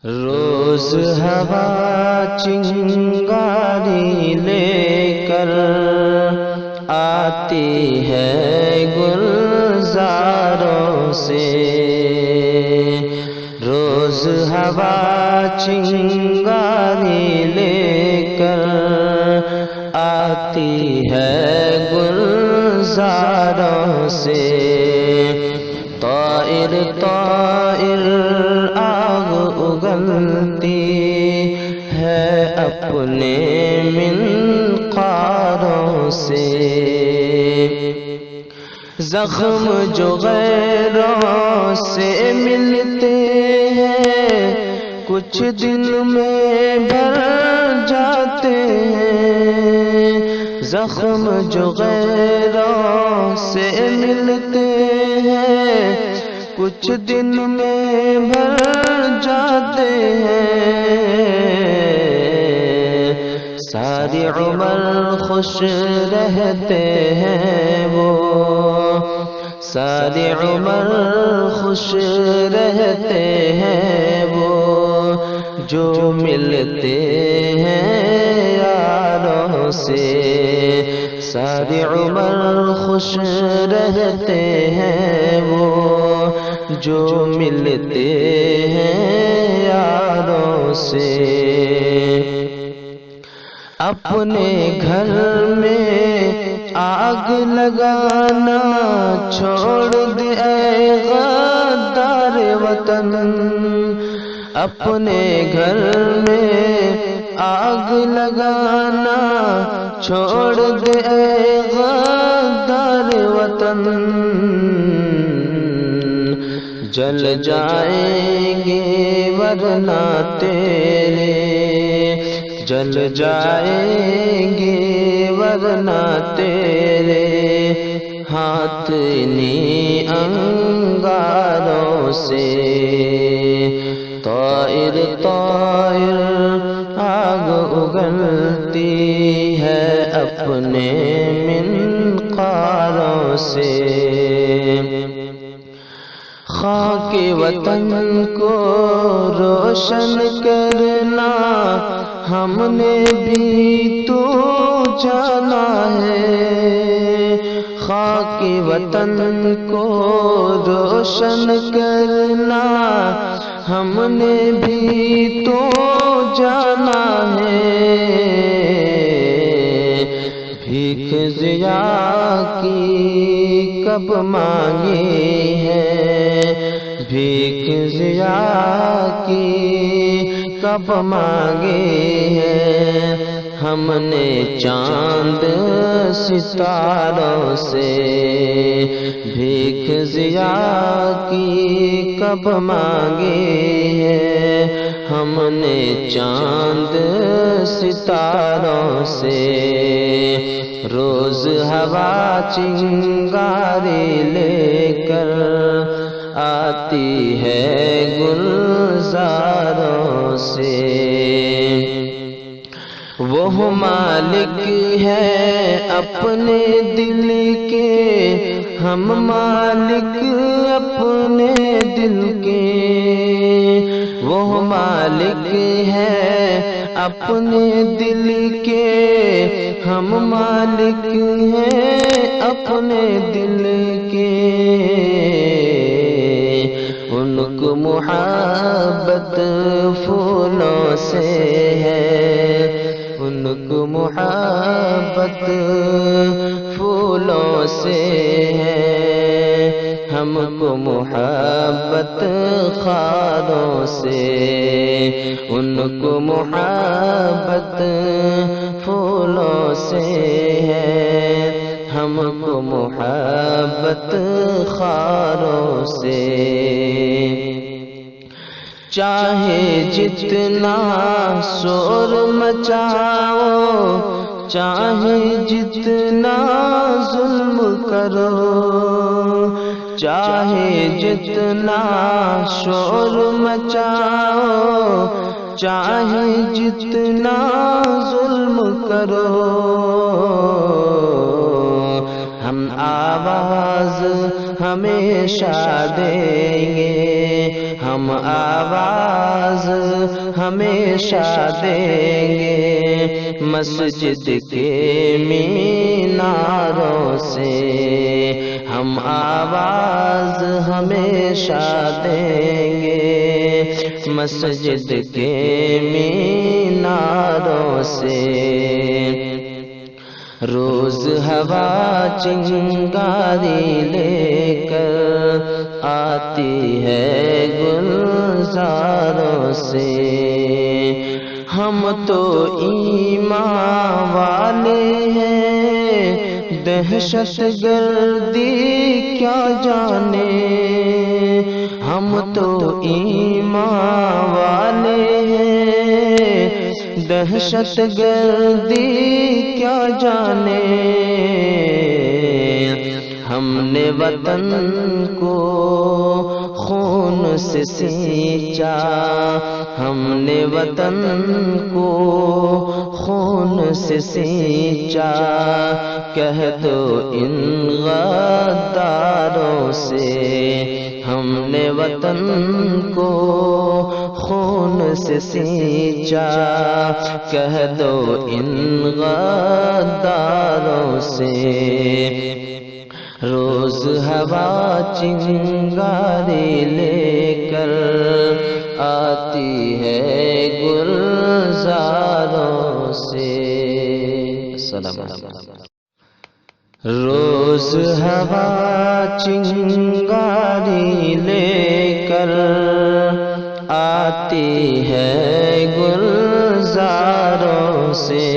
روز ہوا چنگاری لے کر آتی ہے گلزاروں سے، روز ہوا چنگاری لے کر آتی ہے گلزاروں سے، طائر طائر آگ اگلتی ہے اپنے منقاروں سے، زخم جو غیروں سے ملتے ہیں کچھ دن میں بھر جاتے ہیں، زخم جو غیروں سے ملتے ہیں کچھ دن میں بھر جاتے ہیں، ساری عمر خوش رہتے ہیں وہ، ساری عمر خوش رہتے ہیں وہ، جو ملتے ہیں یاروں سے، ساری عمر خوش رہتے ہیں وہ، جو ملتے ہیں یاروں سے، اپنے گھر میں آگ لگانا چھوڑ دے اے غدار وطن، اپنے گھر میں آگ لگانا چھوڑ دے اے غدار وطن، جل جائیں گے ورنہ تیرے، جل جائیں گے ورنہ تیرے ہاتھ انہی انگاروں سے، طائر طائر آگ اگلتی ہے اپنے منقاروں سے، خاک وطن کو روشن کرنا ہم نے بھی تو جانا ہے، خاک وطن کو روشن کرنا ہم نے بھی تو جانا ہے، بھیک ضیاء کی کب مانگی ہے، بھیک ضیاء کی کب مانگی ہے، ہم نے چاند ستاروں سے، بھیک ضیاء کی کب مانگی ہے، ہم نے چاند ستاروں سے، روز ہوا چنگاری لے کر آتی ہے گلزاروں سے، وہ مالک ہے اپنے دل کے، ہم مالک اپنے دل کے، وہ مالک ہے اپنے دل کے، ہم مالک ہیں اپنے دل کے، ان کو محبت پھولوں سے ہے، ان کو محبت پھولوں سے ہے، ہم کو محبت خاروں سے، ان کو محبت پھولوں سے ہے، ہم کو محبت خاروں سے، چاہے جتنا شور مچاؤ، چاہے جتنا ظلم کرو، چاہے جتنا شور مچاؤ، چاہے جتنا ظلم کرو، ہم آواز ہمیشہ دیں گے، ہم آواز ہمیشہ دیں گے مسجد کے میناروں سے، ہم آواز ہمیشہ دیں گے مسجد کے میناروں سے۔ روز ہوا چنگاری لے کر آتی ہے گلزاروں سے، ہم تو ایمان والے ہیں دہشت گردی کیا جانے، ہم تو ایمان والے ہیں دہشت گردی کیا جانے، ہم نے وطن کو خون سے سینچا، ہم نے وطن کو خون سے سینچا، کہہ دو ان غداروں سے، ہم نے وطن کو خون سے سینچا، کہہ دو ان غداروں سے۔ روز ہوا چنگاری لے کر آتی ہے گلزاروں سے۔ السلام علیکم۔ روز ہوا چنگاری لے کر آتی ہے گلزاروں سے،